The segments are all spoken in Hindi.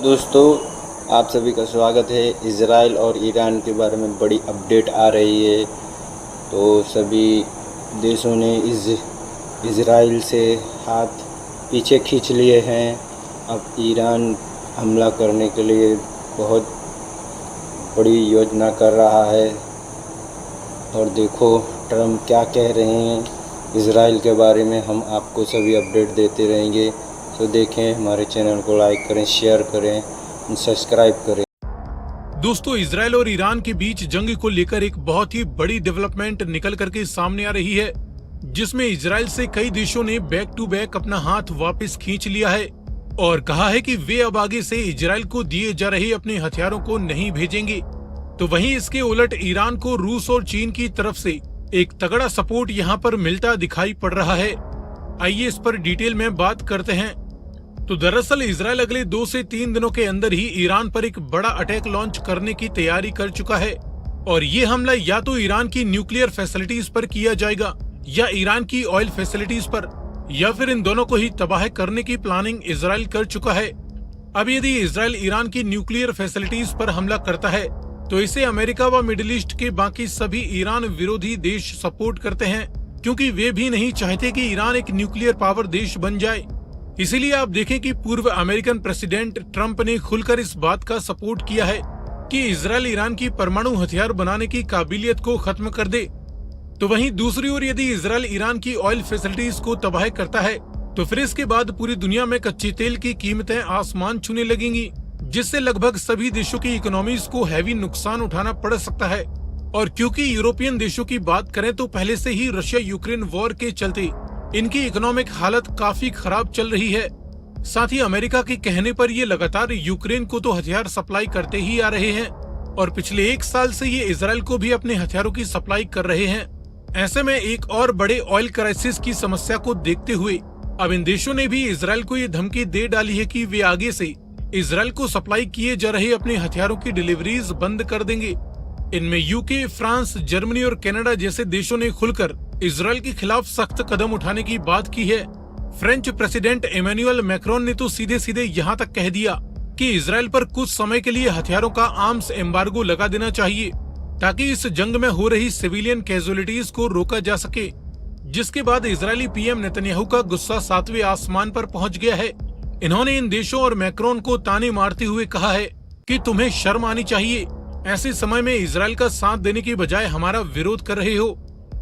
दोस्तों, आप सभी का स्वागत है। इज़राइल और ईरान के बारे में बड़ी अपडेट आ रही है। तो सभी देशों ने इज़राइल से हाथ पीछे खींच लिए हैं। अब ईरान हमला करने के लिए बहुत बड़ी योजना कर रहा है। और देखो ट्रम्प क्या कह रहे हैं इज़राइल के बारे में। हम आपको सभी अपडेट देते रहेंगे। तो देखें, हमारे चैनल को लाइक करें, शेयर करें, सब्सक्राइब करें। दोस्तों, इजराइल और ईरान के बीच जंग को लेकर एक बहुत ही बड़ी डेवलपमेंट निकल करके सामने आ रही है, जिसमें इजराइल से कई देशों ने बैक टू बैक अपना हाथ वापस खींच लिया है और कहा है कि वे अब आगे से इजराइल को दिए जा रहे अपने हथियारों को नहीं भेजेंगे। तो वहीं इसके उलट ईरान को रूस और चीन की तरफ से एक तगड़ा सपोर्ट यहां पर मिलता दिखाई पड़ रहा है। आइए इस पर डिटेल में बात करते हैं। तो दरअसल इजराइल अगले 2 से 3 दिनों के अंदर ही ईरान पर एक बड़ा अटैक लॉन्च करने की तैयारी कर चुका है। और ये हमला या तो ईरान की न्यूक्लियर फैसिलिटीज पर किया जाएगा या ईरान की ऑयल फैसिलिटीज पर, या फिर इन दोनों को ही तबाह करने की प्लानिंग इजराइल कर चुका है। अब यदि इजराइल ईरान की न्यूक्लियर फैसिलिटीज पर हमला करता है तो इसे अमेरिका व मिडिल ईस्ट के बाकी सभी ईरान विरोधी देश सपोर्ट करते हैं, क्योंकि वे भी नहीं चाहते कि ईरान एक न्यूक्लियर पावर देश बन जाए। इसीलिए आप देखें कि पूर्व अमेरिकन प्रेसिडेंट ट्रंप ने खुलकर इस बात का सपोर्ट किया है कि इजराइल ईरान की परमाणु हथियार बनाने की काबिलियत को खत्म कर दे। तो वहीं दूसरी ओर यदि इजराइल ईरान की ऑयल फैसिलिटीज को तबाह करता है तो फिर इसके बाद पूरी दुनिया में कच्चे तेल की कीमतें आसमान छूने लगेंगी, जिससे लगभग सभी देशों की इकोनॉमीज को हैवी नुकसान उठाना पड़ सकता है। और क्योंकि यूरोपियन देशों की बात करें तो पहले से ही रशिया यूक्रेन वॉर के चलते इनकी इकोनॉमिक हालत काफी खराब चल रही है। साथ ही अमेरिका के कहने पर ये लगातार यूक्रेन को तो हथियार सप्लाई करते ही आ रहे हैं और पिछले 1 साल से ये इजराइल को भी अपने हथियारों की सप्लाई कर रहे हैं। ऐसे में एक और बड़े ऑयल क्राइसिस की समस्या को देखते हुए अब इन देशों ने भी इजराइल को ये धमकी दे डाली है कि वे आगे से इजराइल को सप्लाई किए जा रहे अपने हथियारों की डिलीवरीज बंद कर देंगे। इनमें यूके, फ्रांस, जर्मनी और कनाडा जैसे देशों ने खुलकर इजराइल के खिलाफ सख्त कदम उठाने की बात की है। फ्रेंच प्रेसिडेंट इमैनुअल मैक्रोन ने तो सीधे सीधे यहाँ तक कह दिया कि इजराइल पर कुछ समय के लिए हथियारों का आर्म्स एम्बार्गो लगा देना चाहिए, ताकि इस जंग में हो रही सिविलियन कैजुअलिटीज को रोका जा सके। जिसके बाद इजरायली पीएम नेतन्याहू का गुस्सा 7वें आसमान पर पहुंच गया है। इन्होंने इन देशों और मैक्रोन को ताने मारते हुए कहा है कि तुम्हें शर्म आनी चाहिए, ऐसे समय में इजराइल का साथ देने की बजाय हमारा विरोध कर रहे हो।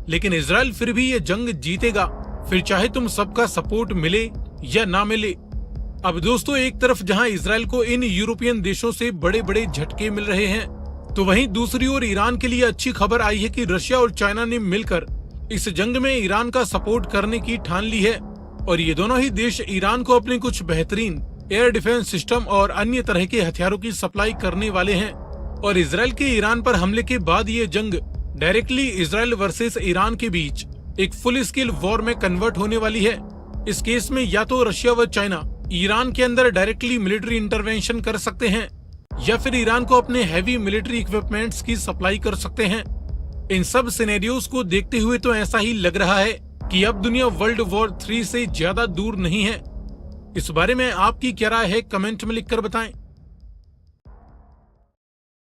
लेकिन इजराइल फिर भी ये जंग जीतेगा, फिर चाहे तुम सबका सपोर्ट मिले या ना मिले। अब दोस्तों, एक तरफ जहां इजराइल को इन यूरोपियन देशों से बड़े बड़े झटके मिल रहे हैं, तो वहीं दूसरी ओर ईरान के लिए अच्छी खबर आई है कि रशिया और चाइना ने मिलकर इस जंग में ईरान का सपोर्ट करने की ठान ली है। और ये दोनों ही देश ईरान को अपने कुछ बेहतरीन एयर डिफेंस सिस्टम और अन्य तरह के हथियारों की सप्लाई करने वाले हैं। और इजराइल के ईरान पर हमले के बाद ये जंग डायरेक्टली इजराइल वर्सेस ईरान के बीच एक फुल स्केल वॉर में कन्वर्ट होने वाली है। इस केस में या तो रशिया व चाइना ईरान के अंदर डायरेक्टली मिलिट्री इंटरवेंशन कर सकते हैं, या फिर ईरान को अपने हैवी मिलिट्री इक्विपमेंट्स की सप्लाई कर सकते हैं। इन सब सिनेरियोस को देखते हुए तो ऐसा ही लग रहा है कि अब दुनिया वर्ल्ड वॉर 3 से ज्यादा दूर नहीं है। इस बारे में आपकी क्या राय है, कमेंट में लिखकर बताएं।